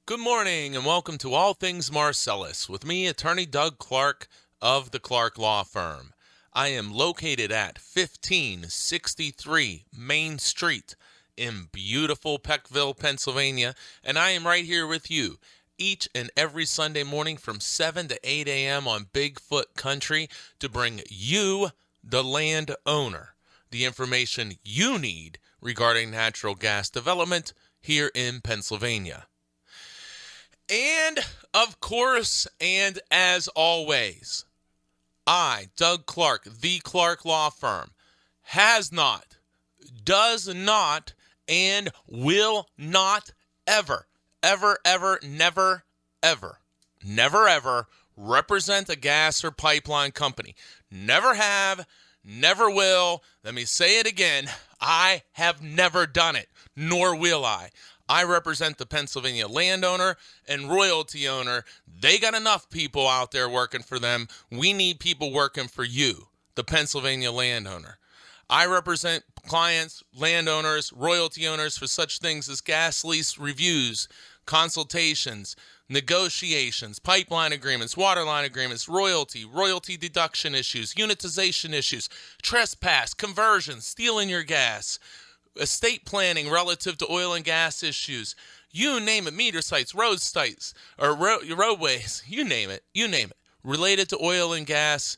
Good morning and welcome to All Things Marcellus with me, attorney Doug Clark of the Clark Law Firm. I am located at 1563 Main Street in beautiful Peckville, Pennsylvania, and I am right here with you each and every Sunday morning from 7 to 8 a.m. on Bigfoot Country to bring you, the landowner, the information you need regarding natural gas development here in Pennsylvania. And, of course, and as always, I, Doug Clark, the Clark Law Firm, has not, does not, and will not ever, never represent a gas or pipeline company. Never have, never will. Let me say it again. I have never done it, nor will I. I represent the Pennsylvania landowner and royalty owner. They got enough people out there working for them. We need people working for you, the Pennsylvania landowner. I represent clients, landowners, royalty owners for such things as gas lease reviews, consultations, negotiations, pipeline agreements, waterline agreements, royalty deduction issues, unitization issues, trespass, conversion, stealing your gas, estate planning relative to oil and gas issues, you name it, meter sites, road sites, or roadways, you name it, related to oil and gas.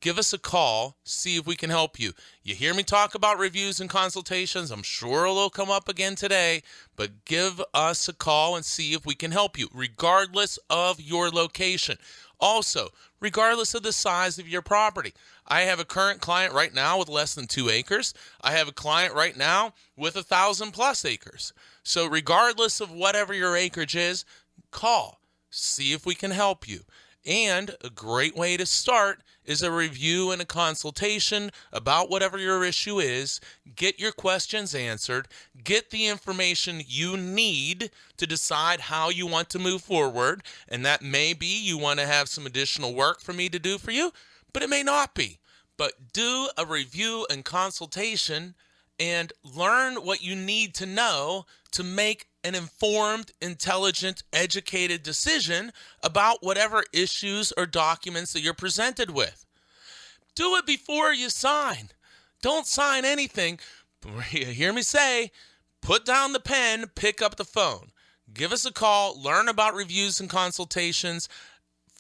Give us a call, see if we can help you. You hear me talk about reviews and consultations, I'm sure it'll come up again today, but give us a call and see if we can help you, regardless of your location. Also, regardless of the size of your property. I have a current client right now with less than 2 acres. I have a client right now with 1,000+ acres. So regardless of whatever your acreage is, call, see if we can help you. And a great way to start is a review and a consultation about whatever your issue is. Get your questions answered. Get the information you need to decide how you want to move forward. And that may be you want to have some additional work for me to do for you, but it may not be. But do a review and consultation and learn what you need to know to make an informed, intelligent, educated decision about whatever issues or documents that you're presented with. Do it before you sign. Don't sign anything. You hear me say, put down the pen, pick up the phone. Give us a call, learn about reviews and consultations,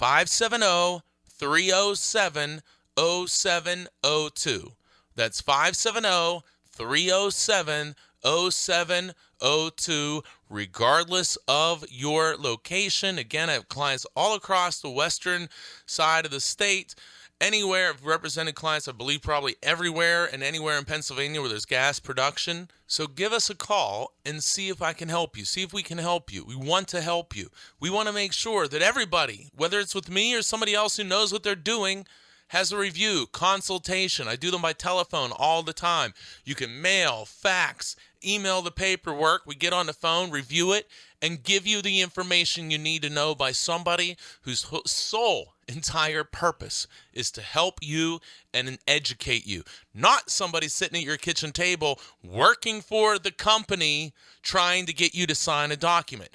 570-307-0702. That's 570-307-0702, regardless of your location. Again, I have clients all across the western side of the state. Anywhere, I've represented clients, I believe probably everywhere and anywhere in Pennsylvania where there's gas production. So give us a call and see if I can help you. See if we can help you. We want to help you. We want to make sure that everybody, whether it's with me or somebody else who knows what they're doing, has a review, consultation. I do them by telephone all the time. You can mail, fax, email the paperwork. We get on the phone, review it, and give you the information you need to know by somebody whose sole entire purpose is to help you and educate you. Not somebody sitting at your kitchen table working for the company trying to get you to sign a document.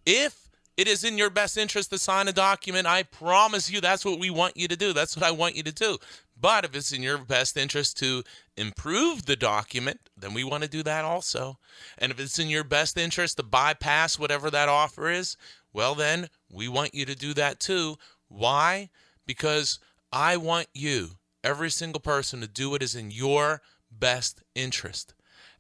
If it is in your best interest to sign a document, I promise you that's what we want you to do. That's what I want you to do. But if it's in your best interest to improve the document, then we want to do that also. And if it's in your best interest to bypass whatever that offer is, well then, we want you to do that too. Why? Because I want you, every single person, to do what is in your best interest.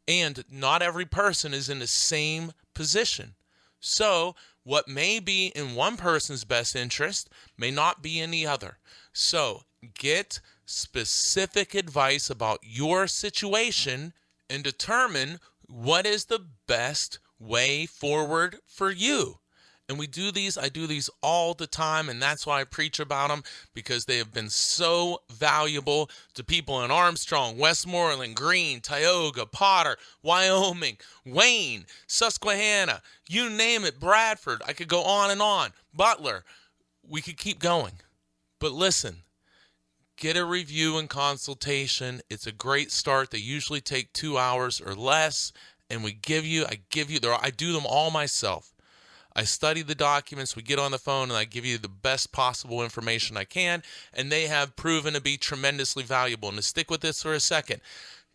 And not every person is in the same position. So what may be in one person's best interest may not be in the other. So get specific advice about your situation and determine what is the best way forward for you. And I do these all the time, and that's why I preach about them, because they have been so valuable to people in Armstrong, Westmoreland, Greene, Tioga, Potter, Wyoming, Wayne, Susquehanna, you name it, Bradford. I could go on and on. Butler. We could keep going. But listen, get a review and consultation. It's a great start. They usually take 2 hours or less, and I do them all myself. I study the documents, we get on the phone, and I give you the best possible information I can, and they have proven to be tremendously valuable. And to stick with this for a second,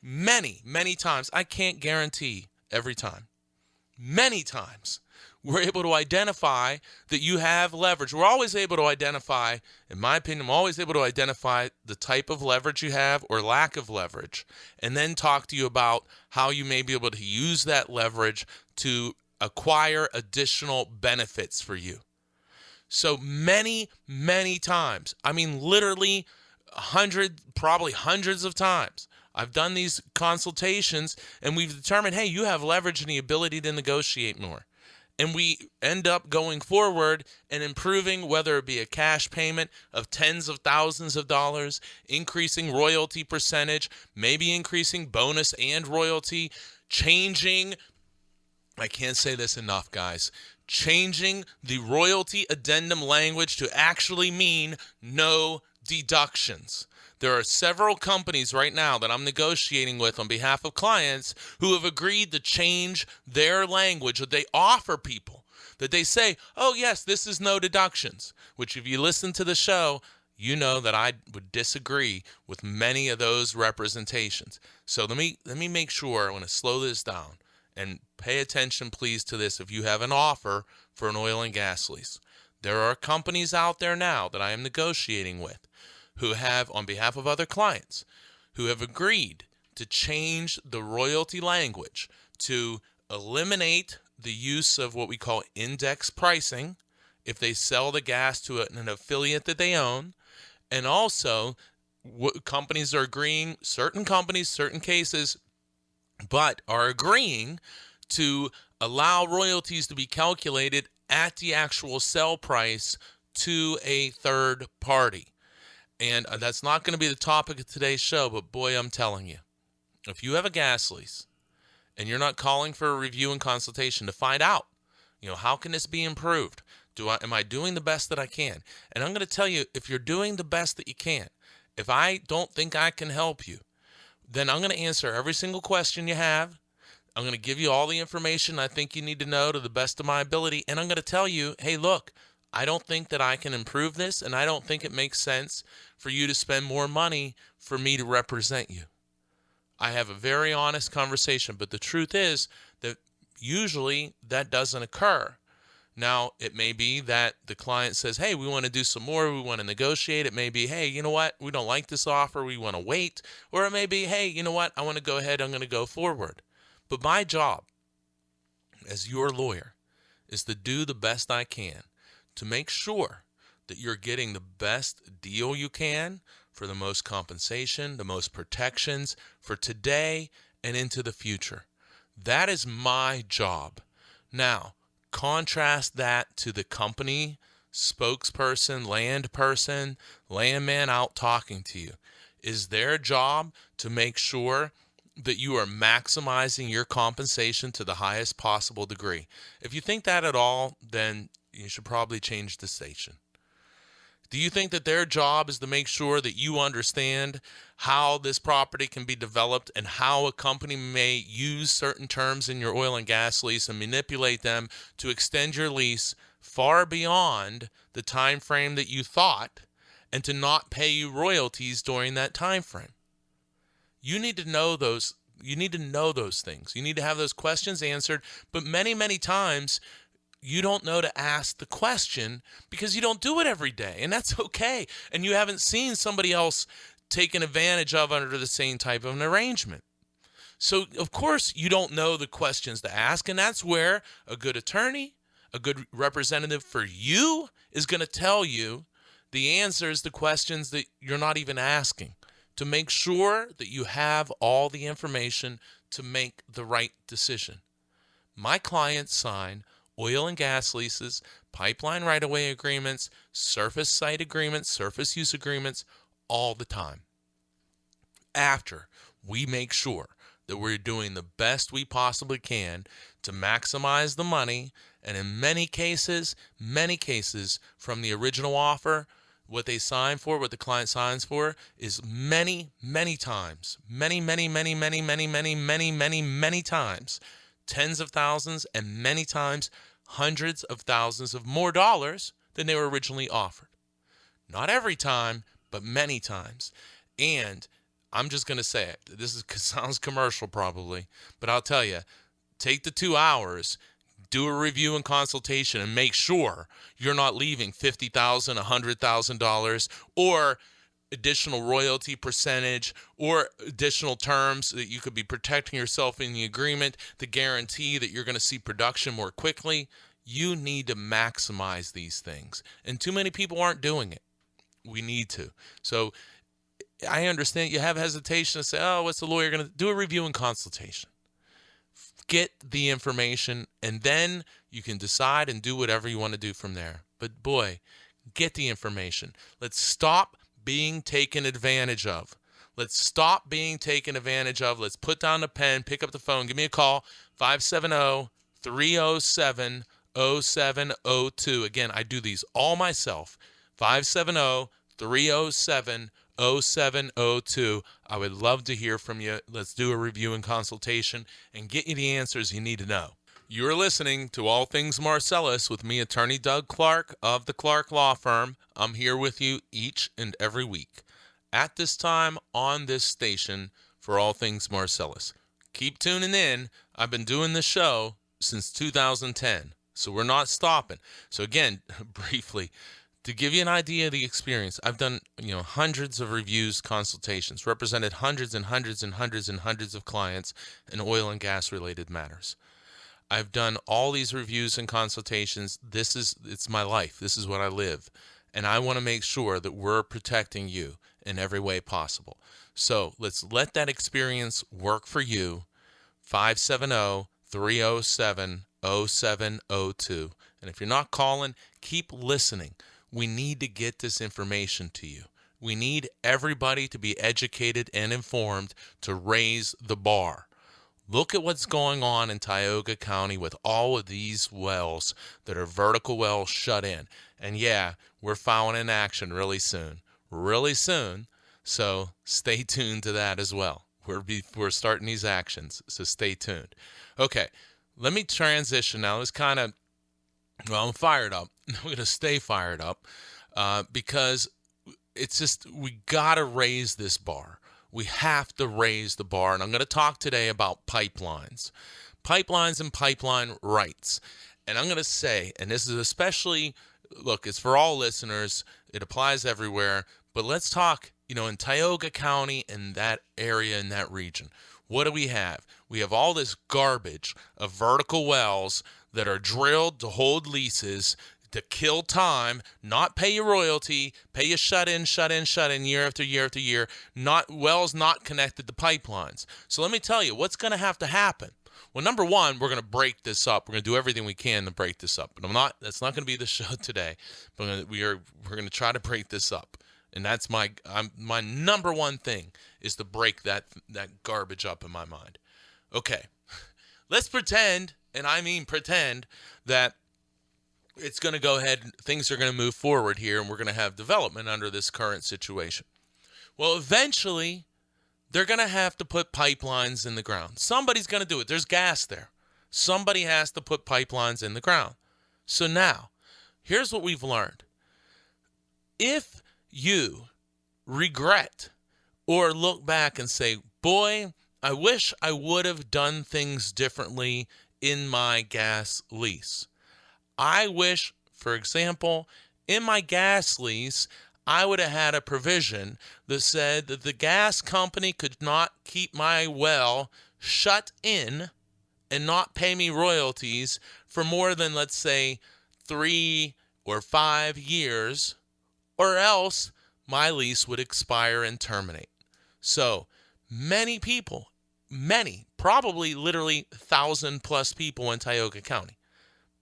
many, many times, I can't guarantee every time, many times, we're able to identify that you have leverage. We're always able to identify, in my opinion, I'm always able to identify the type of leverage you have or lack of leverage, and then talk to you about how you may be able to use that leverage to acquire additional benefits for you. So many, many times, I mean literally probably hundreds of times, I've done these consultations and we've determined, hey, you have leverage and the ability to negotiate more. And we end up going forward and improving, whether it be a cash payment of tens of thousands of dollars, increasing royalty percentage, maybe increasing bonus and royalty, changing, I can't say this enough, guys, changing the royalty addendum language to actually mean no deductions. There are several companies right now that I'm negotiating with on behalf of clients who have agreed to change their language that they offer people, that they say, oh, yes, this is no deductions, which if you listen to the show, you know that I would disagree with many of those representations. So let me make sure, I want to slow this down and pay attention, please, to this. If you have an offer for an oil and gas lease, there are companies out there now that I am negotiating with who have, on behalf of other clients, who have agreed to change the royalty language to eliminate the use of what we call index pricing if they sell the gas to an affiliate that they own. And also, companies are agreeing, certain companies, certain cases, but are agreeing to allow royalties to be calculated at the actual sell price to a third party. And that's not going to be the topic of today's show, but boy, I'm telling you, if you have a gas lease and you're not calling for a review and consultation to find out, how can this be improved? Am I doing the best that I can? And I'm going to tell you, if you're doing the best that you can, if I don't think I can help you, then I'm going to answer every single question you have. I'm going to give you all the information I think you need to know to the best of my ability. And I'm going to tell you, hey, look, I don't think that I can improve this, and I don't think it makes sense for you to spend more money for me to represent you. I have a very honest conversation, but the truth is that usually that doesn't occur. Now, it may be that the client says, hey, we want to do some more, we want to negotiate. It may be, hey, you know what, we don't like this offer, we want to wait. Or it may be, hey, you know what, I want to go ahead, I'm going to go forward. But my job as your lawyer is to do the best I can to make sure that you're getting the best deal you can for the most compensation, the most protections for today and into the future. That is my job. Now, contrast that to the company spokesperson, landman out talking to you. Is their job to make sure that you are maximizing your compensation to the highest possible degree? If you think that at all, then you should probably change the station. Do you think that their job is to make sure that you understand how this property can be developed and how a company may use certain terms in your oil and gas lease and manipulate them to extend your lease far beyond the time frame that you thought and to not pay you royalties during that time frame? You need to know those. You need to know those things. You need to have those questions answered. But many, many times, you don't know to ask the question because you don't do it every day, and that's okay. And you haven't seen somebody else taken advantage of under the same type of an arrangement. So, of course, you don't know the questions to ask, and that's where a good attorney, a good representative for you is going to tell you the answers to questions that you're not even asking, to make sure that you have all the information to make the right decision. My clients sign oil and gas leases, pipeline right-of-way agreements, surface site agreements, surface use agreements all the time. After we make sure that we're doing the best we possibly can to maximize the money, and in many cases, from the original offer, what they sign for, what the client signs for, is many, many times, many times, tens of thousands, and many times hundreds of thousands of more dollars than they were originally offered. Not every time, but many times. And I'm just going to say it. Sounds commercial probably, but I'll tell you, take the 2 hours, do a review and consultation, and make sure you're not leaving $50,000, $100,000, or additional royalty percentage, or additional terms that you could be protecting yourself in the agreement to guarantee that you're going to see production more quickly. You need to maximize these things, and too many people aren't doing it. We need to. So I understand you have hesitation to say, oh, what's the lawyer going to do? A review and consultation. Get the information, and then you can decide and do whatever you want to do from there. But boy, get the information. Let's stop being taken advantage of. Let's stop being taken advantage of. Let's put down the pen, pick up the phone, give me a call, 570-307-0702. Again, I do these all myself, 570-307-0702. I would love to hear from you. Let's do a review and consultation and get you the answers you need to know. You're listening to All Things Marcellus with me, Attorney Doug Clark of the Clark Law Firm. I'm here with you each and every week at this time on this station for All Things Marcellus. Keep tuning in. I've been doing this show since 2010, so we're not stopping. So again, briefly, to give you an idea of the experience, I've done hundreds of reviews, consultations, represented hundreds and hundreds and hundreds and hundreds of clients in oil and gas related matters. I've done all these reviews and consultations. It's my life. This is what I live. And I want to make sure that we're protecting you in every way possible. So let's let that experience work for you. 570-307-0702. And if you're not calling, keep listening. We need to get this information to you. We need everybody to be educated and informed to raise the bar. Look at what's going on in Tioga County with all of these wells that are vertical wells shut in. And yeah, we're filing an action really soon. Really soon. So stay tuned to that as well. We're starting these actions, so stay tuned. Okay, let me transition now. I'm fired up. I'm going to stay fired up because it's just, we got to raise this bar. We have to raise the bar, and I'm going to talk today about pipelines and pipeline rights. And I'm going to say, and this is especially, look, it's for all listeners. It applies everywhere. But let's talk, in Tioga County and that area in that region. What do we have? We have all this garbage of vertical wells that are drilled to hold leases, to kill time, not pay you royalty, pay you shut in year after year after year, wells not connected to pipelines. So let me tell you, what's going to have to happen? Well, number one, we're going to break this up. We're going to do everything we can to break this up. But that's not going to be the show today. But we're going to try to break this up. And that's my number one thing is to break that garbage up in my mind. Okay, let's pretend, and I mean pretend, that it's going to go ahead, things are going to move forward here, and we're going to have development under this current situation. Well, eventually, they're going to have to put pipelines in the ground. Somebody's going to do it. There's gas there. Somebody has to put pipelines in the ground. So now, here's what we've learned. If you regret or look back and say, boy, I wish I would have done things differently in my gas lease. I wish, for example, in my gas lease, I would have had a provision that said that the gas company could not keep my well shut in and not pay me royalties for more than, let's say, 3 or 5 years, or else my lease would expire and terminate. So many people, probably literally 1,000+ people in Tioga County,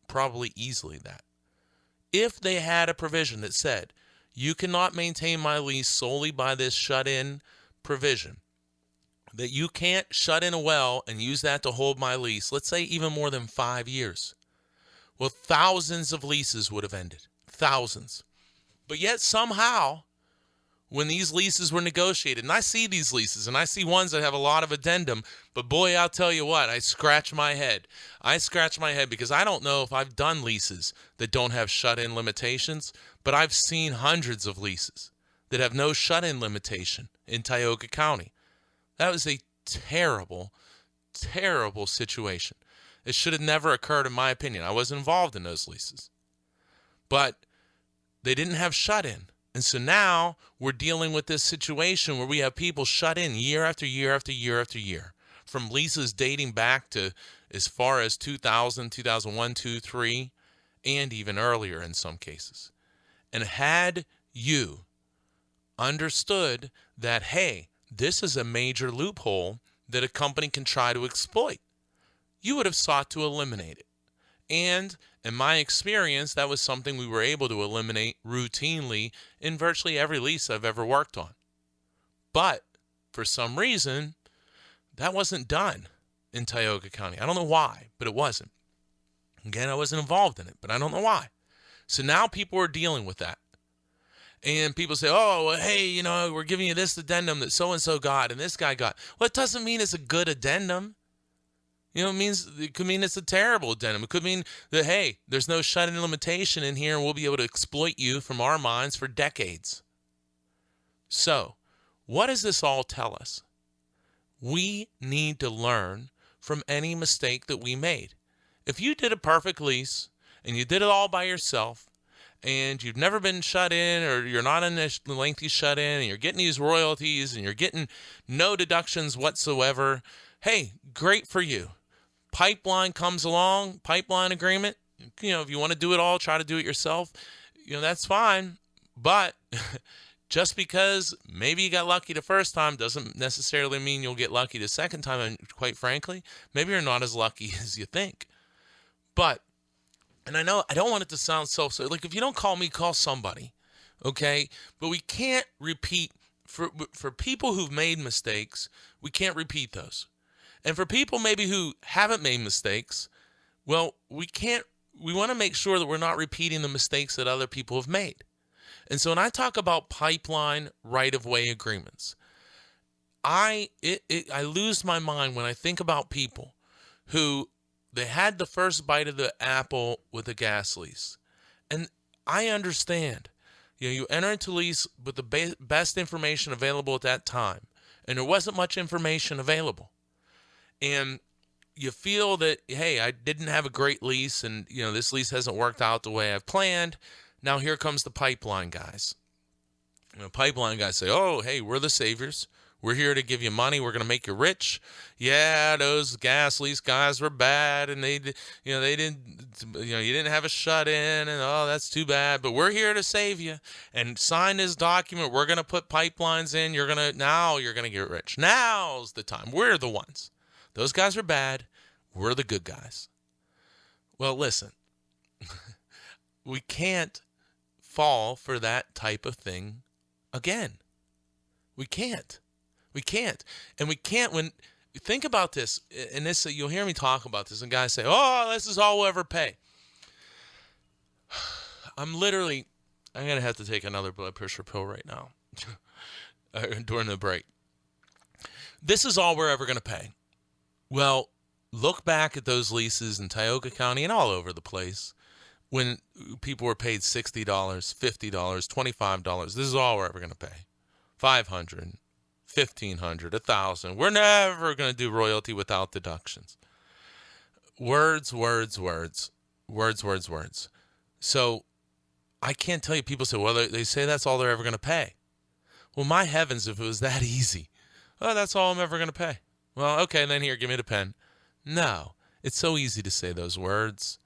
probably easily that, if they had a provision that said, you cannot maintain my lease solely by this shut-in provision, that you can't shut in a well and use that to hold my lease, let's say even more than 5 years. Well, thousands of leases would have ended. Thousands. But yet somehow when these leases were negotiated, and I see these leases, and I see ones that have a lot of addendum, but boy, I'll tell you what, I scratch my head. I scratch my head because I don't know if I've done leases that don't have shut-in limitations, but I've seen hundreds of leases that have no shut-in limitation in Tioga County. That was a terrible, terrible situation. It should have never occurred, in my opinion. I wasn't involved in those leases. But they didn't have shut-in. And so now we're dealing with this situation where we have people shut in year after year after year after year, from leases dating back to as far as 2000, 2001, 2, 3, and even earlier in some cases. And had you understood that, hey, this is a major loophole that a company can try to exploit, you would have sought to eliminate it. And in my experience, that was something we were able to eliminate routinely in virtually every lease I've ever worked on. But for some reason, that wasn't done in Tioga County. I don't know why, but it wasn't. Again, I wasn't involved in it, but I don't know why. So now people are dealing with that. And people say, oh, well, hey, you know, we're giving you this addendum that so-and-so got and this guy got. Well, it doesn't mean it's a good addendum. You know, it could mean it's a terrible addendum. It could mean that, hey, there's no shut-in limitation in here and we'll be able to exploit you from our minds for decades. So, what does this all tell us? We need to learn from any mistake that we made. If you did a perfect lease and you did it all by yourself and you've never been shut in or you're not in a lengthy shut-in and you're getting these royalties and you're getting no deductions whatsoever, hey, great for you. Pipeline comes along, pipeline agreement. You know, if you want to do it all, try to do it yourself. You know, that's fine. But just because maybe you got lucky the first time doesn't necessarily mean you'll get lucky the second time. And quite frankly, maybe you're not as lucky as you think. But, and I know I don't want it to sound so like if you don't call me, call somebody. Okay? But we can't repeat, for people who've made mistakes, we can't repeat those. And for people maybe who haven't made mistakes, well, we want to make sure that we're not repeating the mistakes that other people have made. And so when I talk about pipeline right-of-way agreements, I lose my mind when I think about people who they had the first bite of the apple with a gas lease. And I understand, you know, you enter into lease with the best information available at that time, and there wasn't much information available. And you feel that, hey, I didn't have a great lease and, you know, this lease hasn't worked out the way I've planned. Now here comes the pipeline guys. You know, pipeline guys say, oh, hey, we're the saviors. We're here to give you money. We're going to make you rich. Yeah, those gas lease guys were bad and you didn't have a shut in and, oh, that's too bad. But we're here to save you and sign this document. We're going to put pipelines in. Now you're going to get rich. Now's the time. We're the ones. Those guys are bad. We're the good guys. Well, listen, we can't fall for that type of thing again. We can't. And we can't think about this, and this, you'll hear me talk about this, and guys say, oh, this is all we'll ever pay. I'm going to have to take another blood pressure pill right now during the break. This is all we're ever going to pay. Well, look back at those leases in Tioga County and all over the place when people were paid $60, $50, $25. This is all we're ever going to pay. $500, $1,500, $1,000. We're never going to do royalty without deductions. Words. So I can't tell you, people say, well, they say that's all they're ever going to pay. Well, my heavens, if it was that easy. Oh, that's all I'm ever going to pay. Well, okay, then here, give me the pen. No, it's so easy to say those words.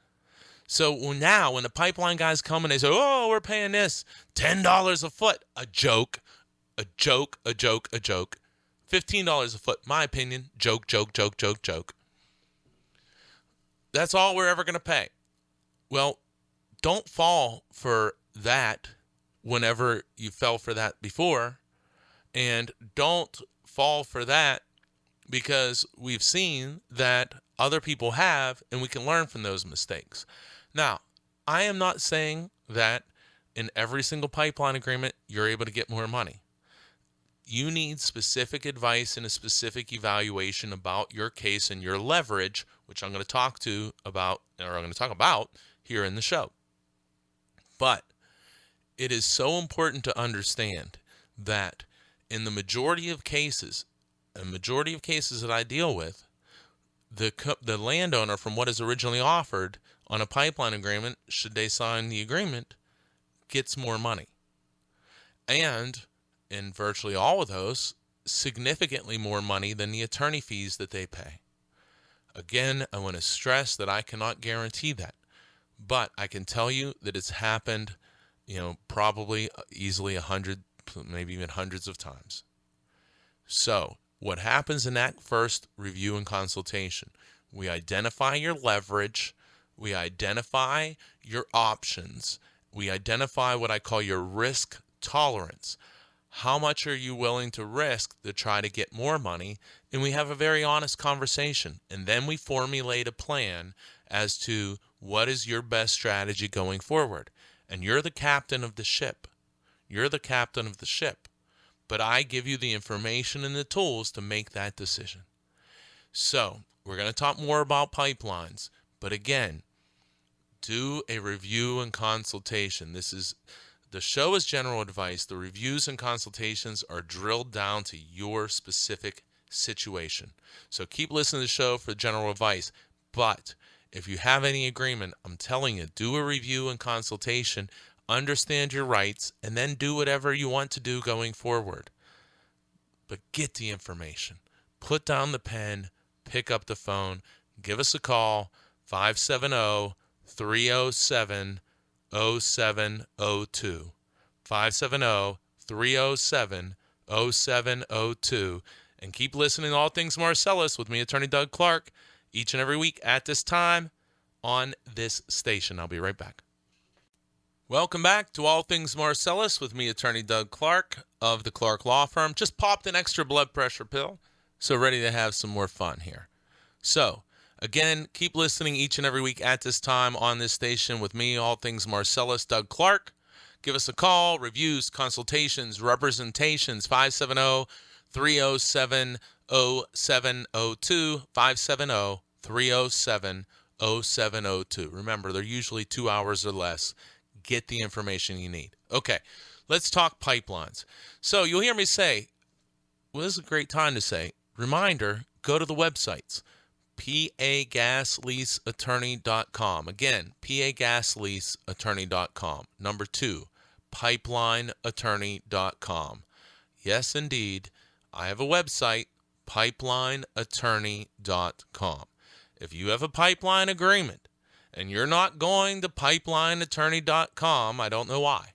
So now when the pipeline guys come and they say, oh, we're paying this, $10 a foot, a joke. $15 a foot, my opinion, joke. That's all we're ever going to pay. Well, don't fall for that whenever you fell for that before, and don't fall for that because we've seen that other people have, and we can learn from those mistakes. Now, I am not saying that in every single pipeline agreement, you're able to get more money. you need specific advice and a specific evaluation about your case and your leverage, which I'm going to talk about here in the show. But it is so important to understand that in the majority of cases that I deal with, the landowner, from what is originally offered on a pipeline agreement, should they sign the agreement, gets more money. And in virtually all of those, significantly more money than the attorney fees that they pay. Again, I want to stress that I cannot guarantee that, but I can tell you that it's happened, probably easily 100, maybe even hundreds of times. So what happens in that first review and consultation? We identify your leverage, we identify your options, we identify what I call your risk tolerance. How much are you willing to risk to try to get more money? And we have a very honest conversation. And then we formulate a plan as to what is your best strategy going forward. And you're the captain of the ship. But I give you the information and the tools to make that decision. So we're going to talk more about pipelines. But again, do a review and consultation. The show is general advice. The reviews and consultations are drilled down to your specific situation. So keep listening to the show for general advice. But if you have any agreement, I'm telling you, do a review and consultation, understand your rights, and then do whatever you want to do going forward. But get the information. Put down the pen, pick up the phone, give us a call, 570-307-0702. 570-307-0702. And keep listening to All Things Marcellus with me, Attorney Doug Clark, each and every week at this time on this station. I'll be right back. Welcome back to All Things Marcellus with me, Attorney Doug Clark of the Clark Law Firm. Just popped an extra blood pressure pill, so ready to have some more fun here. So, again, keep listening each and every week at this time on this station with me, All Things Marcellus, Doug Clark. Give us a call, reviews, consultations, representations, 570-307-0702, 570-307-0702. Remember, they're usually 2 hours or less. Get the information you need. Okay, let's talk pipelines. So you'll hear me say, well, this is a great time to say, reminder, go to the websites, pagasleaseattorney.com. Again, pagasleaseattorney.com. Number 2, pipelineattorney.com. Yes, indeed, I have a website, pipelineattorney.com. If you have a pipeline agreement and you're not going to pipelineattorney.com, I don't know why.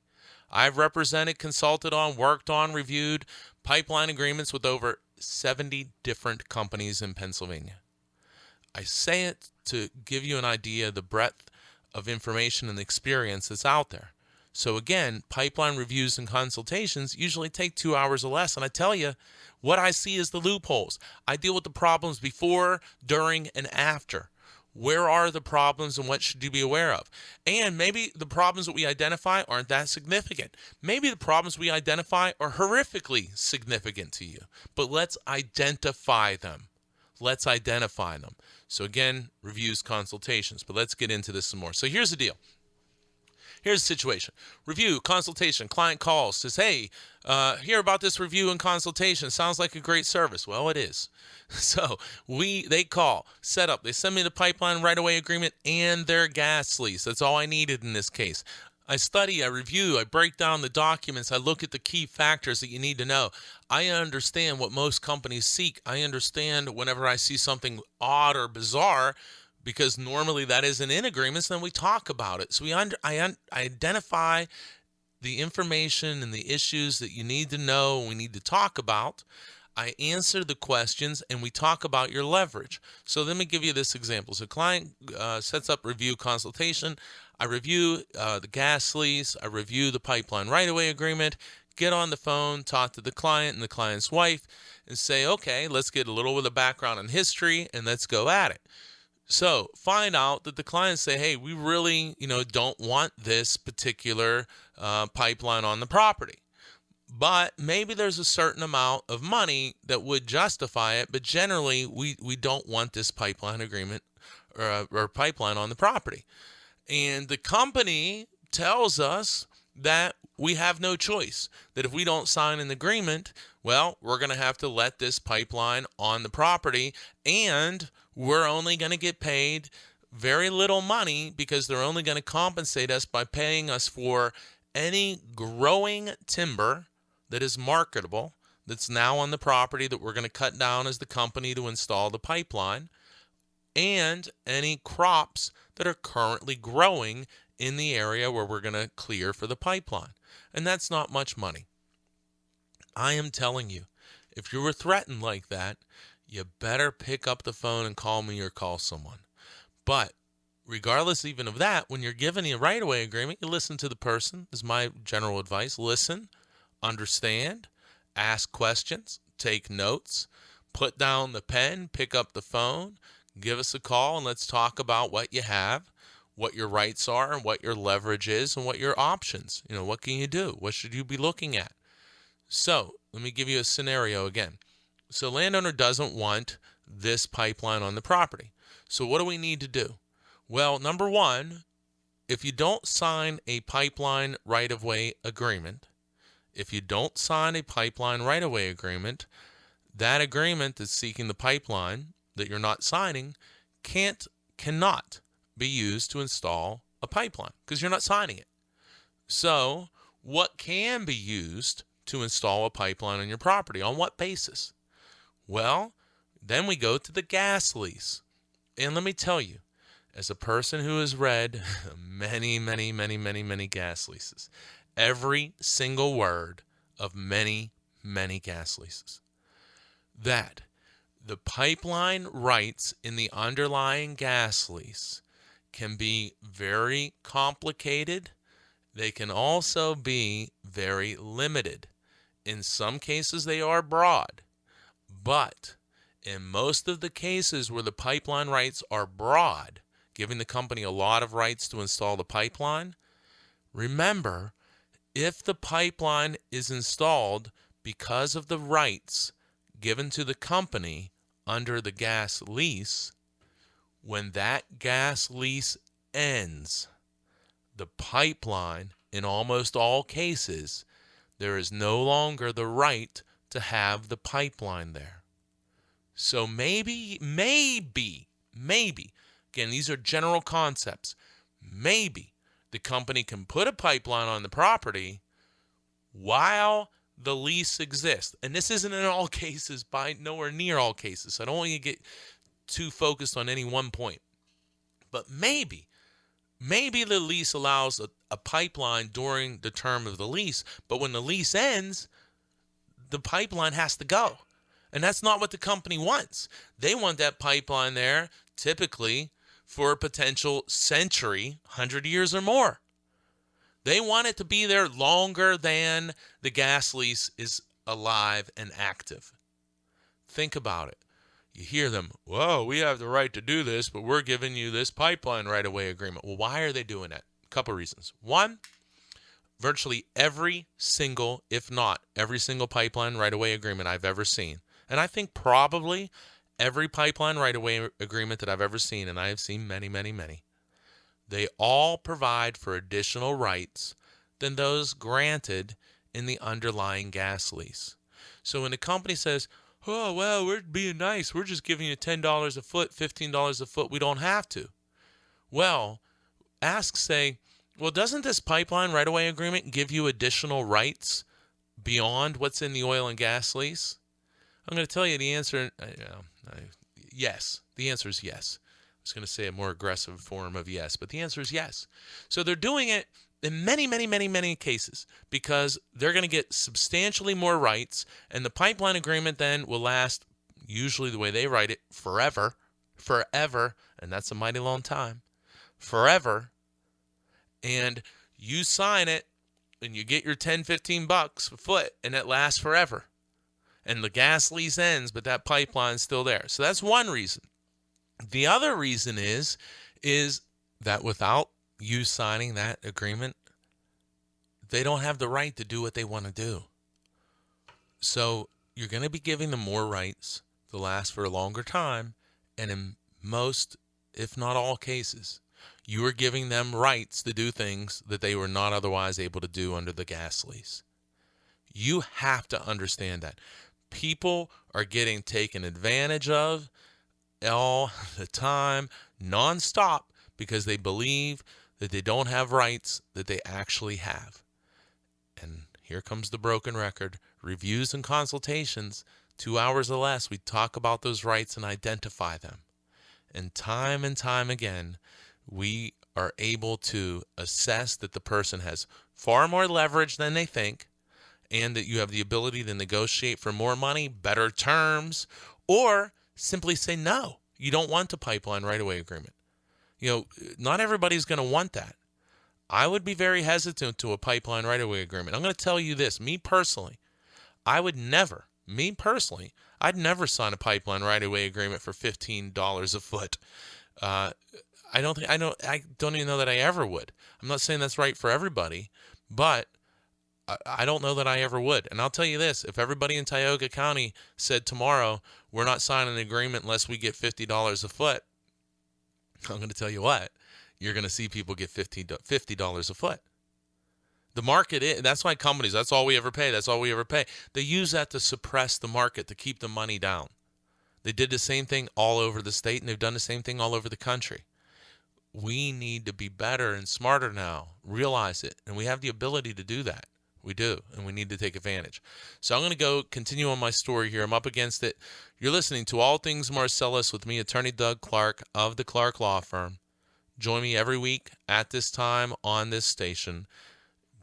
I've represented, consulted on, worked on, reviewed pipeline agreements with over 70 different companies in Pennsylvania. I say it to give you an idea of the breadth of information and experience that's out there. So again, pipeline reviews and consultations usually take 2 hours or less. And I tell you, what I see is the loopholes. I deal with the problems before, during, and after. Where are the problems and what should you be aware of? And maybe the problems that we identify aren't that significant. Maybe the problems we identify are horrifically significant to you. But let's identify them. So again, reviews, consultations. But let's get into this some more. So here's the deal. Here's the situation. Review, consultation, client calls, says, hey, hear about this review and consultation. Sounds like a great service. Well, it is. So they call, set up. They send me the pipeline right-of-way agreement and their gas lease. That's all I needed in this case. I study, I review, I break down the documents, I look at the key factors that you need to know. I understand what most companies seek. I understand whenever I see something odd or bizarre, because normally that isn't in agreements, then we talk about it. So I identify the information and the issues that you need to know and we need to talk about. I answer the questions and we talk about your leverage. So let me give you this example. So client sets up review consultation. I review the gas lease. I review the pipeline right-of-way agreement, get on the phone, talk to the client and the client's wife and say, okay, let's get a little bit of background and history and let's go at it. So find out that the clients say, hey, we really, don't want this particular pipeline on the property. But maybe there's a certain amount of money that would justify it. But generally, we don't want this pipeline agreement or pipeline on the property. And the company tells us that we have no choice, that if we don't sign an agreement, well, we're going to have to let this pipeline on the property, and we're only going to get paid very little money because they're only going to compensate us by paying us for any growing timber that is marketable that's now on the property that we're going to cut down as the company to install the pipeline, and any crops that are currently growing in the area where we're going to clear for the pipeline. And that's not much money. I am telling you, if you were threatened like that, you better pick up the phone and call me or call someone. But regardless even of that, when you're given a right-of-way agreement, you listen to the person, is my general advice. Listen, understand, ask questions, take notes, put down the pen, pick up the phone, give us a call, and let's talk about what you have, what your rights are, and what your leverage is, and what your options. What can you do? What should you be looking at? So let me give you a scenario again. So landowner doesn't want this pipeline on the property. So what do we need to do? Well, number one, if you don't sign a pipeline right-of-way agreement, that agreement that's seeking the pipeline that you're not signing cannot be used to install a pipeline because you're not signing it. So what can be used to install a pipeline on your property? On what basis? Well, then we go to the gas lease. And let me tell you, as a person who has read many, many, many, many, many gas leases, every single word of many, many gas leases, that the pipeline rights in the underlying gas lease can be very complicated. They can also be very limited. In some cases, they are broad. But in most of the cases where the pipeline rights are broad, giving the company a lot of rights to install the pipeline, remember, if the pipeline is installed because of the rights given to the company under the gas lease, when that gas lease ends, the pipeline, in almost all cases, there is no longer the right to have the pipeline there. So maybe, again, these are general concepts, maybe the company can put a pipeline on the property while the lease exists. And this isn't in all cases, by nowhere near all cases. So I don't want you to get too focused on any one point. But maybe the lease allows a pipeline during the term of the lease, but when the lease ends, the pipeline has to go. And that's not what the company wants. They want that pipeline there typically for a potential century, 100 years or more. They want it to be there longer than the gas lease is alive and active. Think about it. You hear them, whoa, we have the right to do this, but we're giving you this pipeline right-of-way agreement. Well, why are they doing that? A couple reasons. One, virtually every single, if not every single pipeline right-of-way agreement I've ever seen, and I think probably every pipeline right-of-way agreement that I've ever seen, and I have seen many, many, many, they all provide for additional rights than those granted in the underlying gas lease. So when the company says, oh, well, we're being nice, we're just giving you $10 a foot, $15 a foot, we don't have to. Well, say, well, doesn't this pipeline right-of-way agreement give you additional rights beyond what's in the oil and gas lease? I'm going to tell you the answer, yes. The answer is yes. I was going to say a more aggressive form of yes, but the answer is yes. So they're doing it in many, many, many, many cases because they're going to get substantially more rights, and the pipeline agreement then will last, usually the way they write it, forever, and that's a mighty long time, forever, and you sign it, and you get your $10, $15 a foot, and it lasts forever. And the gas lease ends, but that pipeline's still there. So that's one reason. The other reason is that without you signing that agreement, they don't have the right to do what they want to do. So you're going to be giving them more rights to last for a longer time. And in most, if not all cases, you are giving them rights to do things that they were not otherwise able to do under the gas lease. You have to understand that. People are getting taken advantage of all the time, nonstop, because they believe that they don't have rights that they actually have. And here comes the broken record. Reviews and consultations, 2 hours or less, we talk about those rights and identify them. And time again, we are able to assess that the person has far more leverage than they think, and that you have the ability to negotiate for more money, better terms, or simply say no. You don't want a pipeline right-of-way agreement. Not everybody's going to want that. I would be very hesitant to a pipeline right-of-way agreement. I'm going to tell you this, I'd never sign a pipeline right-of-way agreement for $15 a foot. I don't even know that I ever would. I'm not saying that's right for everybody, but I don't know that I ever would. And I'll tell you this, if everybody in Tioga County said tomorrow, we're not signing an agreement unless we get $50 a foot, I'm going to tell you what, you're going to see people get $50 a foot. The market, that's why companies, that's all we ever pay. They use that to suppress the market, to keep the money down. They did the same thing all over the state, and they've done the same thing all over the country. We need to be better and smarter now, realize it, and we have the ability to do that. We do, and we need to take advantage. So I'm going to continue on my story here. I'm up against it. You're listening to All Things Marcellus with me, Attorney Doug Clark of the Clark Law Firm. Join me every week at this time on this station.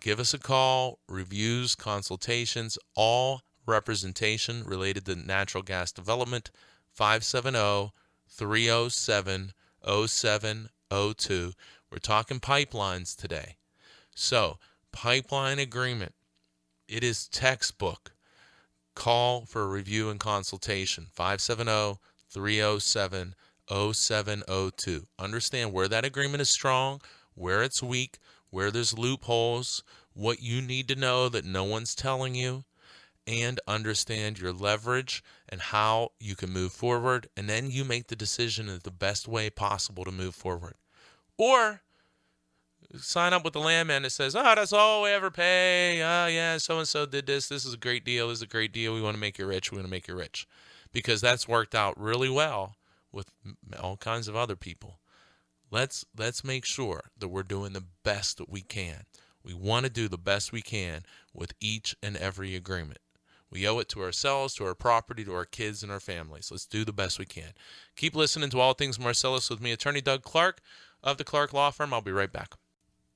Give us a call, reviews, consultations, all representation related to natural gas development, 570-307-0702. We're talking pipelines today. So, pipeline agreement, it is textbook. Call for a review and consultation, 570-307-0702. Understand where that agreement is strong, where it's weak, where there's loopholes, what you need to know that no one's telling you, and understand your leverage and how you can move forward, and then you make the decision in the best way possible to move forward. Or sign up with the landman that says, that's all we ever pay. Yeah, so-and-so did this. This is a great deal. This is a great deal. We want to make you rich. Because that's worked out really well with all kinds of other people. Let's make sure that we're doing the best that we can. We want to do the best we can with each and every agreement. We owe it to ourselves, to our property, to our kids, and our families. Let's do the best we can. Keep listening to All Things Marcellus with me, Attorney Doug Clark of the Clark Law Firm. I'll be right back.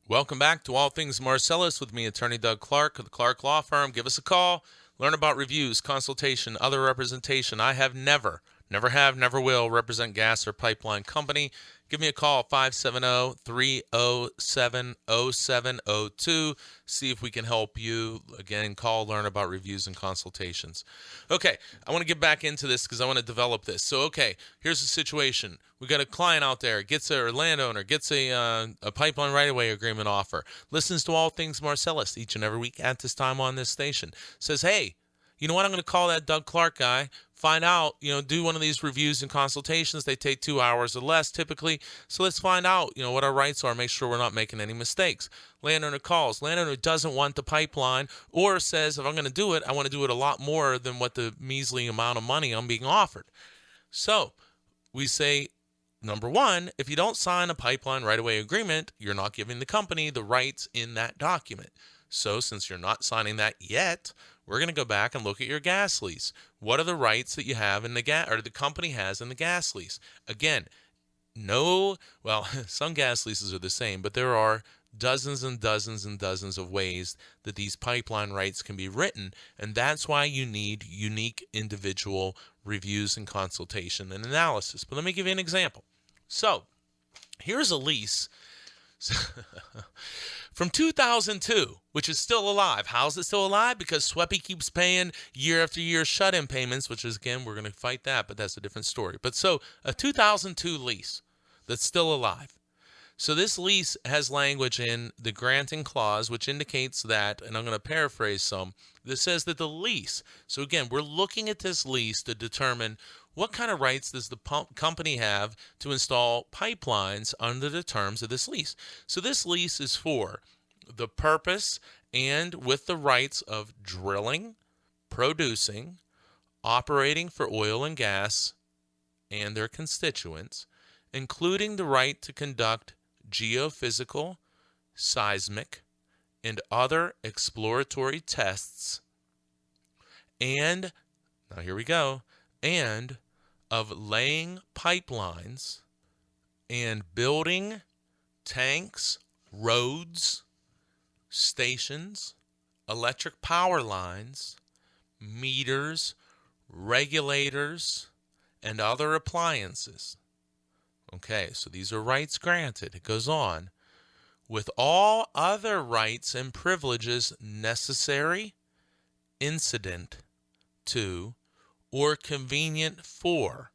Welcome back to All Things Marcellus with me, Attorney Doug Clark of the Clark Law Firm. Give us a call. Learn about reviews, consultation, other representation. I have never will represent gas or pipeline company. Give me a call, 570-307-0702. See if we can help you. Again, call, learn about reviews and consultations. Okay, I want to get back into this because I want to develop this. So, okay, here's the situation. We got a client out there, landowner gets a pipeline right-of-way agreement offer, listens to All Things Marcellus each and every week at this time on this station, says, hey, you know what, I'm going to call that Doug Clark guy, find out, do one of these reviews and consultations. They take 2 hours or less typically. So let's find out, what our rights are, make sure we're not making any mistakes. Landowner calls. Landowner doesn't want the pipeline or says, if I'm going to do it, I want to do it a lot more than what the measly amount of money I'm being offered. So we say, number one, if you don't sign a pipeline right-of-way agreement, you're not giving the company the rights in that document. So since you're not signing that yet, we're going to go back and look at your gas lease. What are the rights that you have in the the company has in the gas lease? Again, some gas leases are the same, but there are dozens and dozens and dozens of ways that these pipeline rights can be written, and that's why you need unique individual reviews and consultation and analysis. But let me give you an example. So, here's a lease from 2002, which is still alive. How's it still alive? Because SWEPI keeps paying year after year shut-in payments, which is, again, we're going to fight that, but that's a different story. But so, a 2002 lease that's still alive. So this lease has language in the granting clause which indicates that, and I'm going to paraphrase some, this says that the lease, so again, we're looking at this lease to determine what kind of rights does the company have to install pipelines under the terms of this lease. So this lease is for the purpose and with the rights of drilling, producing, operating for oil and gas and their constituents, including the right to conduct geophysical, seismic, and other exploratory tests, and, now here we go, and of laying pipelines and building tanks, roads, stations, electric power lines, meters, regulators, and other appliances. Okay, so these are rights granted. It goes on. With all other rights and privileges necessary, incident to, or convenient for.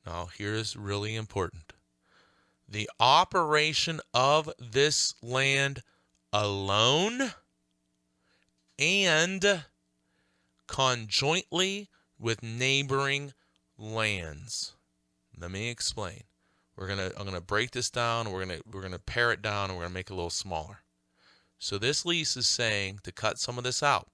Now, here's really important. The operation of this land alone and conjointly with neighboring lands. Let me explain. I'm gonna break this down. We're gonna pare it down, and we're gonna make it a little smaller. So this lease is saying, to cut some of this out,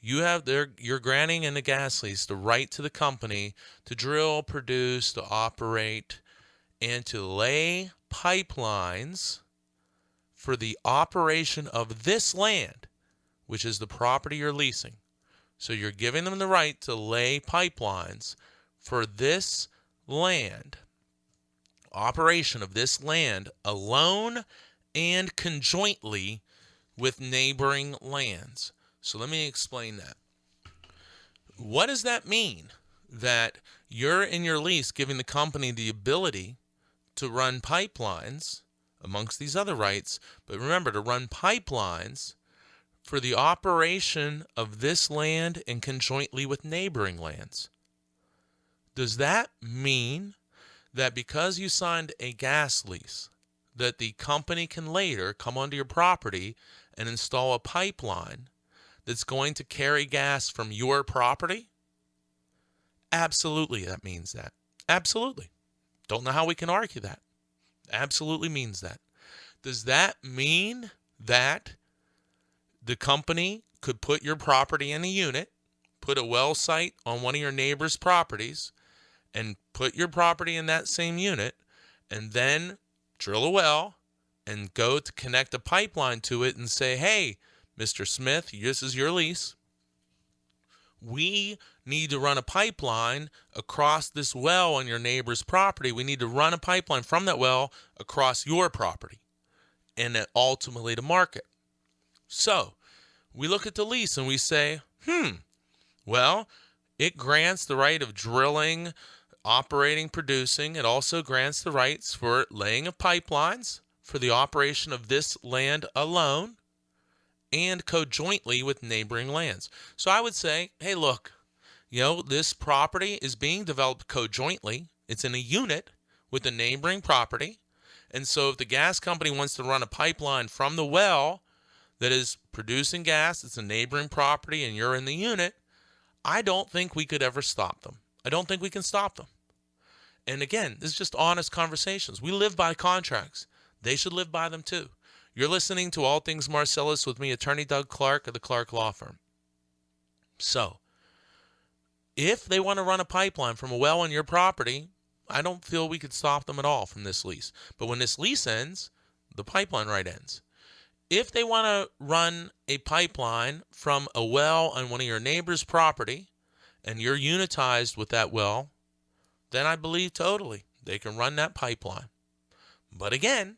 you're granting in the gas lease the right to the company to drill, produce, to operate, and to lay pipelines for the operation of this land, which is the property you're leasing. So you're giving them the right to lay pipelines for this land, operation of this land alone and conjointly with neighboring lands. So let me explain that. What does that mean? That you're in your lease giving the company the ability to run pipelines amongst these other rights, but remember, to run pipelines for the operation of this land and conjointly with neighboring lands. Does that mean that because you signed a gas lease, that the company can later come onto your property and install a pipeline that's going to carry gas from your property? Absolutely, that means that. Absolutely. Don't know how we can argue that. Absolutely means that. Does that mean that the company could put your property in a unit, put a well site on one of your neighbor's properties, and put your property in that same unit, and then drill a well and go to connect a pipeline to it and say, hey, Mr. Smith, this is your lease. We need to run a pipeline across this well on your neighbor's property. We need to run a pipeline from that well across your property and then ultimately to market. So we look at the lease and we say, well, it grants the right of drilling, operating, producing. It also grants the rights for laying of pipelines for the operation of this land alone and conjointly with neighboring lands. So I would say, hey, look, this property is being developed conjointly. It's in a unit with the neighboring property. And so if the gas company wants to run a pipeline from the well that is producing gas, it's a neighboring property, and you're in the unit, I don't think we could ever stop them. I don't think we can stop them. And again, this is just honest conversations. We live by contracts. They should live by them too. You're listening to All Things Marcellus with me, Attorney Doug Clark of the Clark Law Firm. So, if they want to run a pipeline from a well on your property, I don't feel we could stop them at all from this lease. But when this lease ends, the pipeline right ends. If they want to run a pipeline from a well on one of your neighbor's property and you're unitized with that well, then I believe totally they can run that pipeline. But again,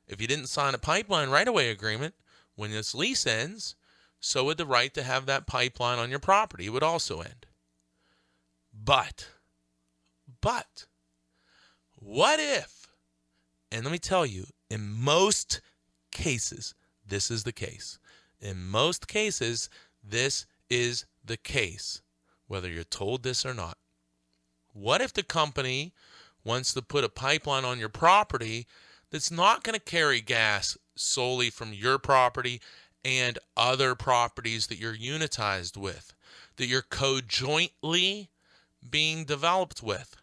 if you didn't sign a pipeline right-of-way agreement, when this lease ends, so would the right to have that pipeline on your property. It would also end. But, what if, and let me tell you, in most cases, this is the case. In most cases, this is the case, whether you're told this or not. What if the company wants to put a pipeline on your property that's not going to carry gas solely from your property and other properties that you're unitized with, that you're co-jointly being developed with?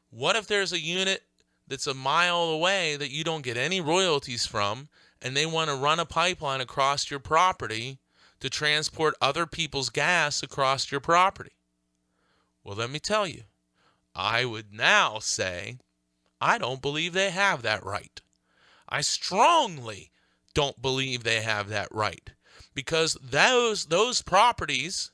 What if there's a unit that's a mile away that you don't get any royalties from, and they want to run a pipeline across your property to transport other people's gas across your property? Well, let me tell you, I would now say I don't believe they have that right. I strongly don't believe they have that right, because those properties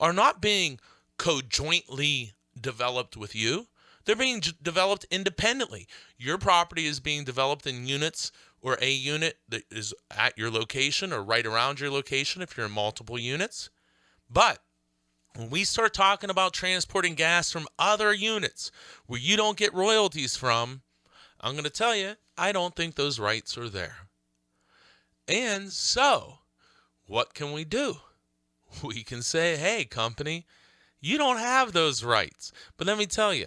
are not being co-jointly developed with you. They're being developed independently. Your property is being developed in units, or a unit that is at your location or right around your location if you're in multiple units. But when we start talking about transporting gas from other units where you don't get royalties from, I'm going to tell you, I don't think those rights are there. And so, what can we do? We can say, hey, company, you don't have those rights. But let me tell you,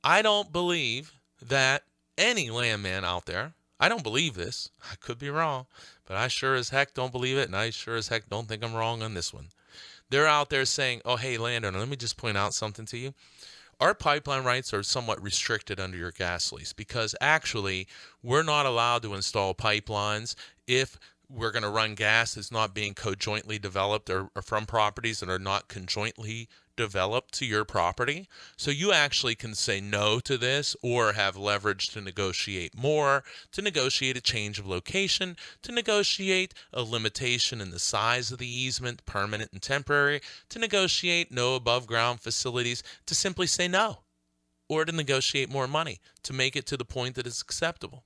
I don't believe that any landman out there, I don't believe this, I could be wrong, but I sure as heck don't believe it, and I sure as heck don't think I'm wrong on this one. They're out there saying, oh, hey, landowner, let me just point out something to you. Our pipeline rights are somewhat restricted under your gas lease, because actually we're not allowed to install pipelines if we're going to run gas that's not being co-jointly developed or from properties that are not conjointly developed to your property. So you actually can say no to this, or have leverage to negotiate more, to negotiate a change of location, to negotiate a limitation in the size of the easement, permanent and temporary, to negotiate no above ground facilities, to simply say no, or to negotiate more money to make it to the point that it's acceptable.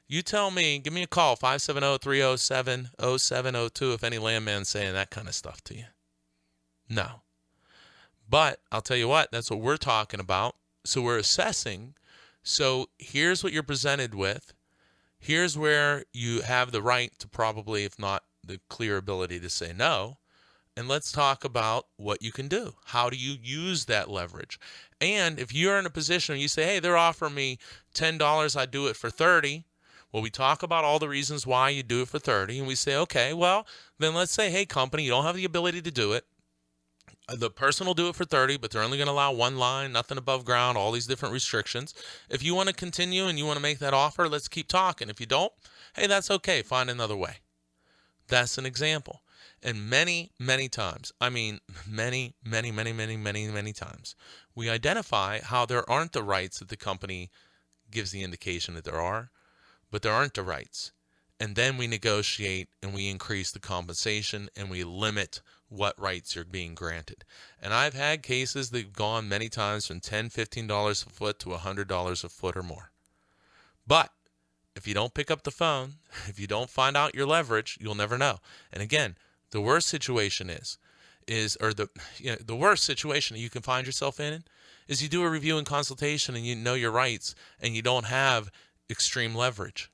You tell me, give me a call, 570-307-0702 if any landman's saying that kind of stuff to you. No. But I'll tell you what, that's what we're talking about. So we're assessing. So here's what you're presented with. Here's where you have the right to probably, if not the clear ability to say no. And let's talk about what you can do. How do you use that leverage? And if you're in a position where you say, hey, they're offering me $10, I do it for $30. Well, we talk about all the reasons why you do it for $30, and we say, okay, well, then let's say, hey, company, you don't have the ability to do it. The person will do it for $30, but they're only going to allow one line, nothing above ground, all these different restrictions. If you want to continue and you want to make that offer, let's keep talking. If you don't, hey, that's okay. Find another way. That's an example. And many, many times, I mean, many times, we identify how there aren't the rights that the company gives the indication that there are, but there aren't the rights. And then we negotiate and we increase the compensation and we limit what rights are being granted. And I've had cases that have gone many times from $10, $15 a foot to $100 a foot or more. But if you don't pick up the phone, if you don't find out your leverage, you'll never know. And again, the worst situation the worst situation that you can find yourself in is you do a review and consultation and you know your rights and you don't have extreme leverage.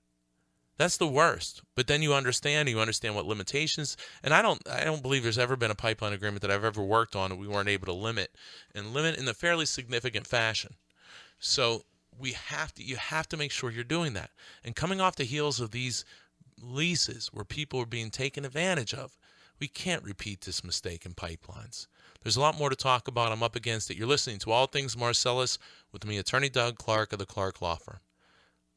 That's the worst. But then you understand what limitations, and I don't believe there's ever been a pipeline agreement that I've ever worked on that we weren't able to limit in a fairly significant fashion. So you have to make sure you're doing that. And coming off the heels of these leases where people are being taken advantage of, we can't repeat this mistake in pipelines. There's a lot more to talk about. I'm up against it. You're listening to All Things Marcellus with me, Attorney Doug Clark of the Clark Law Firm.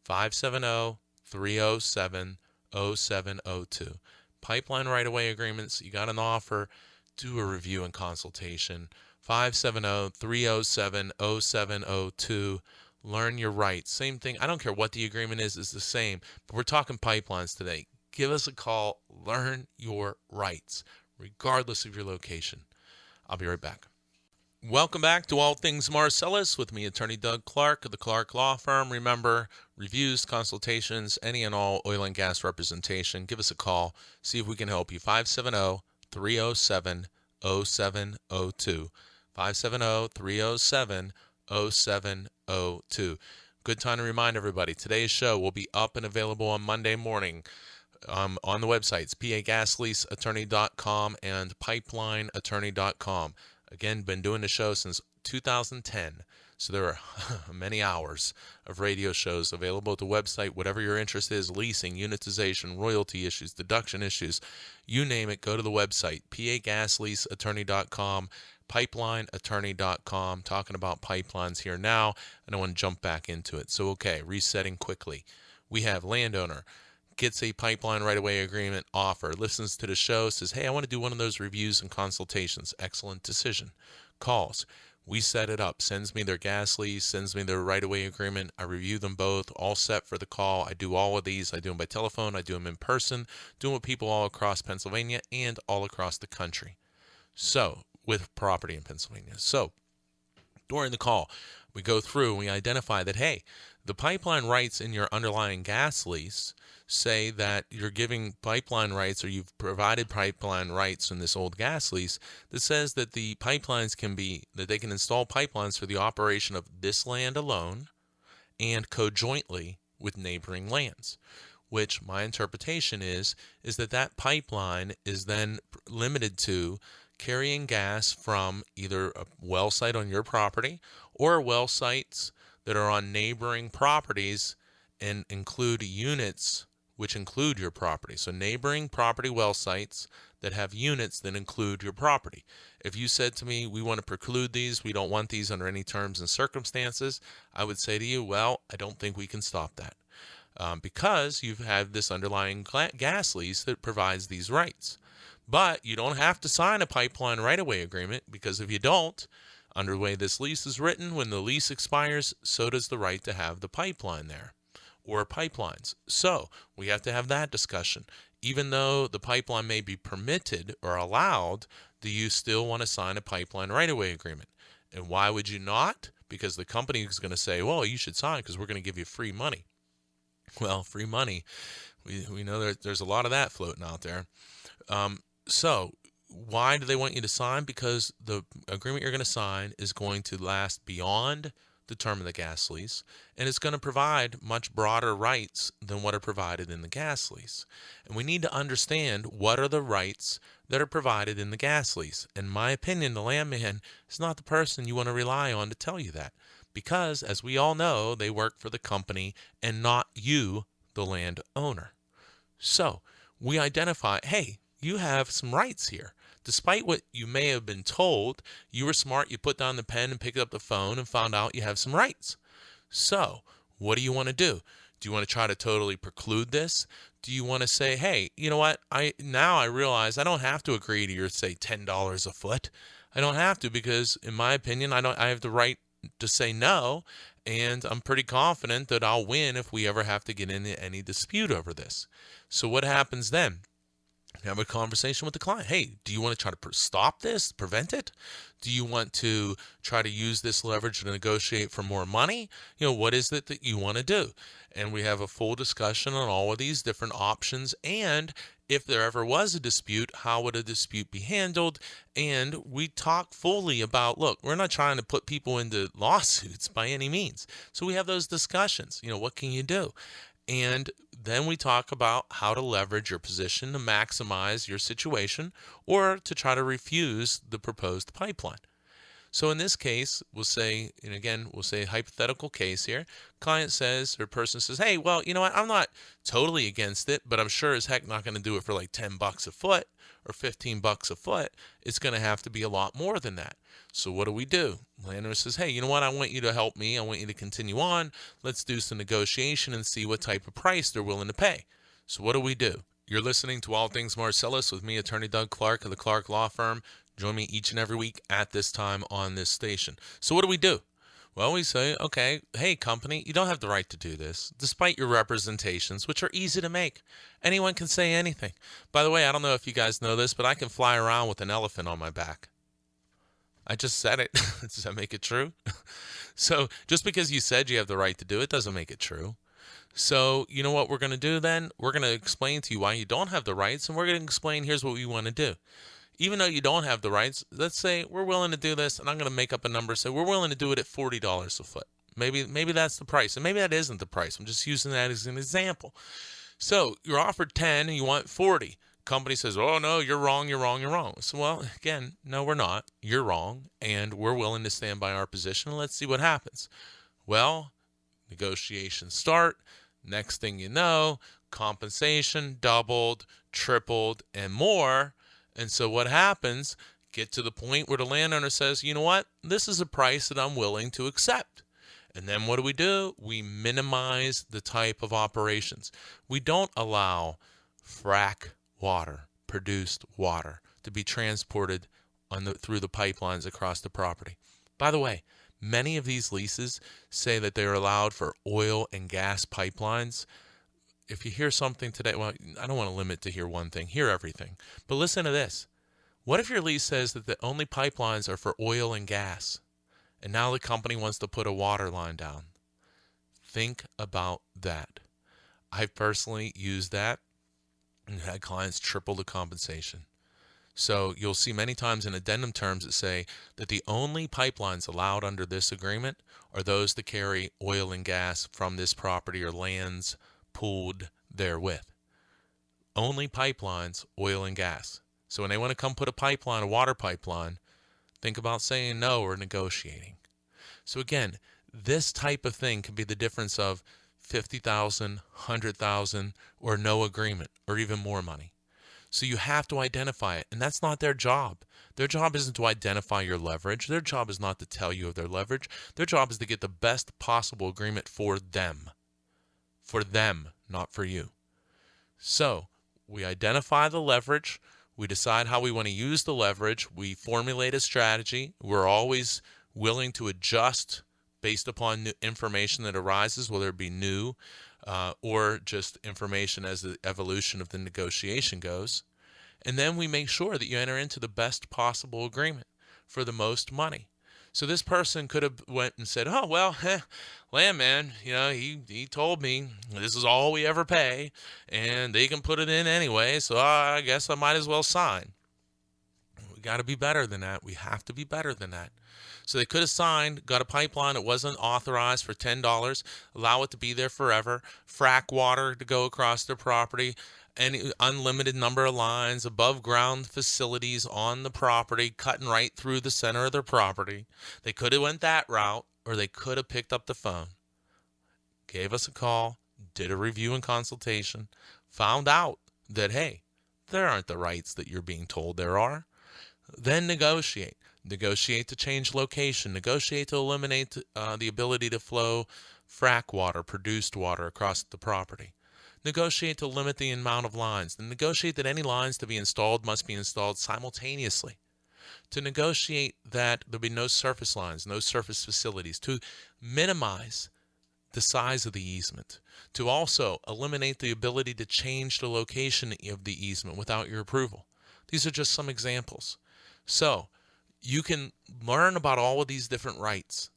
570-307-0702. Pipeline right-of-way agreements. You got an offer. Do a review and consultation. 570-307-0702. Learn your rights. Same thing. I don't care what the agreement is. It's the same. But we're talking pipelines today. Give us a call. Learn your rights, regardless of your location. I'll be right back. Welcome back to All Things Marcellus with me, Attorney Doug Clark of the Clark Law Firm. Remember, reviews, consultations, any and all oil and gas representation. Give us a call. See if we can help you. 570-307-0702. 570-307-0702. Good time to remind everybody, today's show will be up and available on Monday morning on the websites, pagasleaseattorney.com and pipelineattorney.com. Again, been doing the show since 2010. So there are many hours of radio shows available at the website. Whatever your interest is, leasing, unitization, royalty issues, deduction issues, you name it, go to the website, pagasleaseattorney.com, pipelineattorney.com, talking about pipelines here now, and I want to jump back into it. So, okay, resetting quickly. We have landowner, gets a pipeline right-of-way agreement offer, listens to the show, says, hey, I want to do one of those reviews and consultations. Excellent decision. Calls. We set it up, sends me their gas lease, sends me their right-of-way agreement. I review them both, all set for the call. I do all of these. I do them by telephone. I do them in person, doing with people all across Pennsylvania and all across the country. So, with property in Pennsylvania. So, during the call, we go through and we identify that, hey, the pipeline rights in your underlying gas lease say that you're giving pipeline rights, or you've provided pipeline rights in this old gas lease that says that the pipelines that they can install pipelines for the operation of this land alone and conjointly with neighboring lands, which my interpretation is that pipeline is then limited to carrying gas from either a well site on your property or well sites that are on neighboring properties and include units which include your property. So neighboring property well sites that have units that include your property. If you said to me, we want to preclude these, we don't want these under any terms and circumstances, I would say to you, well, I don't think we can stop that. Because you've had this underlying gas lease that provides these rights. But you don't have to sign a pipeline right-of-way agreement, because if you don't, under the way this lease is written, when the lease expires, so does the right to have the pipeline there, or pipelines. So we have to have that discussion. Even though the pipeline may be permitted or allowed, do you still want to sign a pipeline right-of-way agreement? And why would you not? Because the company is going to say, well, you should sign because we're going to give you free money. Well, free money, we know there's a lot of that floating out there. So why do they want you to sign? Because the agreement you're going to sign is going to last beyond the term of the gas lease, and it's going to provide much broader rights than what are provided in the gas lease. And we need to understand what are the rights that are provided in the gas lease. In my opinion, the landman is not the person you want to rely on to tell you that, because, as we all know, they work for the company and not you, the landowner. So we identify, hey, you have some rights here. Despite what you may have been told, you were smart, you put down the pen and picked up the phone and found out you have some rights. So, what do you want to do? Do you want to try to totally preclude this? Do you want to say, hey, you know what? I realize I don't have to agree to your, say, $10 a foot. I don't have to, because in my opinion, I have the right to say no, and I'm pretty confident that I'll win if we ever have to get into any dispute over this. So what happens then? Have a conversation with the client. Hey, do you want to try to stop this, prevent it? Do you want to try to use this leverage to negotiate for more money? What is it that you want to do? And we have a full discussion on all of these different options. And if there ever was a dispute, how would a dispute be handled? And we talk fully about, look, we're not trying to put people into lawsuits by any means. So we have those discussions. What can you do? And then we talk about how to leverage your position to maximize your situation or to try to refuse the proposed pipeline. So in this case, we'll say a hypothetical case here. Client says, or person says, hey, well, you know what? I'm not totally against it, but I'm sure as heck not going to do it for like $10 a foot or $15 a foot. It's going to have to be a lot more than that. So what do? Landowner says, hey, you know what? I want you to help me. I want you to continue on. Let's do some negotiation and see what type of price they're willing to pay. So what do? You're listening to All Things Marcellus with me, Attorney Doug Clark of the Clark Law Firm. Join me each and every week at this time on this station. So what do? Well, we say, okay, hey, company, you don't have the right to do this, despite your representations, which are easy to make. Anyone can say anything. By the way, I don't know if you guys know this, but I can fly around with an elephant on my back. I just said it. Does that make it true? So just because you said you have the right to do it doesn't make it true. So you know what we're going to do then? We're going to explain to you why you don't have the rights, and we're going to explain here's what we want to do. Even though you don't have the rights, let's say we're willing to do this, and I'm going to make up a number. So we're willing to do it at $40 a foot. Maybe that's the price, and maybe that isn't the price. I'm just using that as an example. So you're offered 10 and you want 40. company says, oh, no, you're wrong, you're wrong, you're wrong. So, well, again, no, we're not. You're wrong, and we're willing to stand by our position. Let's see what happens. Well, negotiations start. Next thing you know, compensation doubled, tripled, and more. And so what happens, get to the point where the landowner says, you know what, this is a price that I'm willing to accept. And then what do? We minimize the type of operations. We don't allow frack water, produced water, to be transported through the pipelines across the property. By the way, many of these leases say that they're allowed for oil and gas pipelines. If you hear something today, well, I don't want to limit to hear one thing, hear everything. But listen to this. What if your lease says that the only pipelines are for oil and gas, and now the company wants to put a water line down? Think about that. I've personally used that and had clients triple the compensation. So you'll see many times in addendum terms that say that the only pipelines allowed under this agreement are those that carry oil and gas from this property or lands pooled therewith. Only pipelines, oil and gas. So when they want to come put a pipeline, a water pipeline, think about saying no or negotiating. So again, this type of thing can be the difference of $50,000, $100,000, or no agreement, or even more money. So you have to identify it, and that's not their job. Their job isn't to identify your leverage. Their job is not to tell you of their leverage. Their job is to get the best possible agreement for them. For them, not for you. So we identify the leverage. We decide how we want to use the leverage. We formulate a strategy. We're always willing to adjust based upon new information that arises, whether it be new or just information as the evolution of the negotiation goes. And then we make sure that you enter into the best possible agreement for the most money. So this person could have went and said, oh, well, landman, he told me this is all we ever pay, and they can put it in anyway, so I guess I might as well sign. We got to be better than that. We have to be better than that. So they could have signed, got a pipeline that wasn't authorized for $10, allow it to be there forever, frack water to go across their property, any unlimited number of lines, above ground facilities on the property, cutting right through the center of their property. They could have went that route, or they could have picked up the phone, gave us a call, did a review and consultation, found out that, hey, there aren't the rights that you're being told there are. Then negotiate. Negotiate to change location. Negotiate to eliminate the ability to flow frack water, produced water across the property. Negotiate to limit the amount of lines. And negotiate that any lines to be installed must be installed simultaneously. To negotiate that there be no surface lines, no surface facilities. To minimize the size of the easement. To also eliminate the ability to change the location of the easement without your approval. These are just some examples. So you can learn about all of these different rights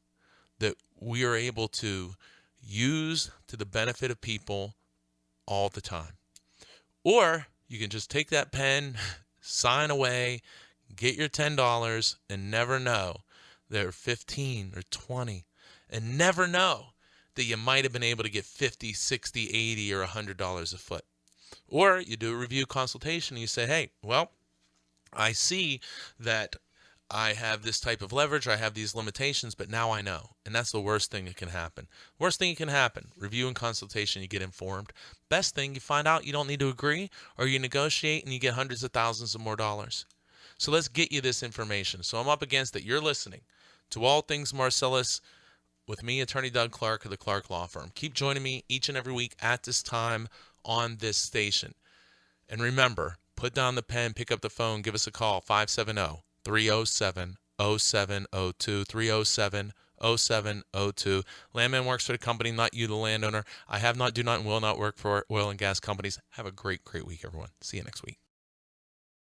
that we are able to use to the benefit of people all the time. Or you can just take that pen, sign away, get your $10, and never know they're 15 or 20, and never know that you might have been able to get 50, 60, 80, or $100 a foot. Or you do a review consultation and you say, hey, well, I see that I have this type of leverage, I have these limitations, but now I know. And that's the worst thing that can happen. Worst thing that can happen, review and consultation, you get informed. Best thing, you find out you don't need to agree, or you negotiate and you get hundreds of thousands of more dollars. So let's get you this information. So I'm up against it. You're listening to All Things Marcellus with me, Attorney Doug Clark of the Clark Law Firm. Keep joining me each and every week at this time on this station. And remember, put down the pen, pick up the phone, give us a call, 570-307-0702, 307-0702. Landman works for the company, not you, the landowner. I have not, do not, and will not work for oil and gas companies. Have a great, great week, everyone. See you next week.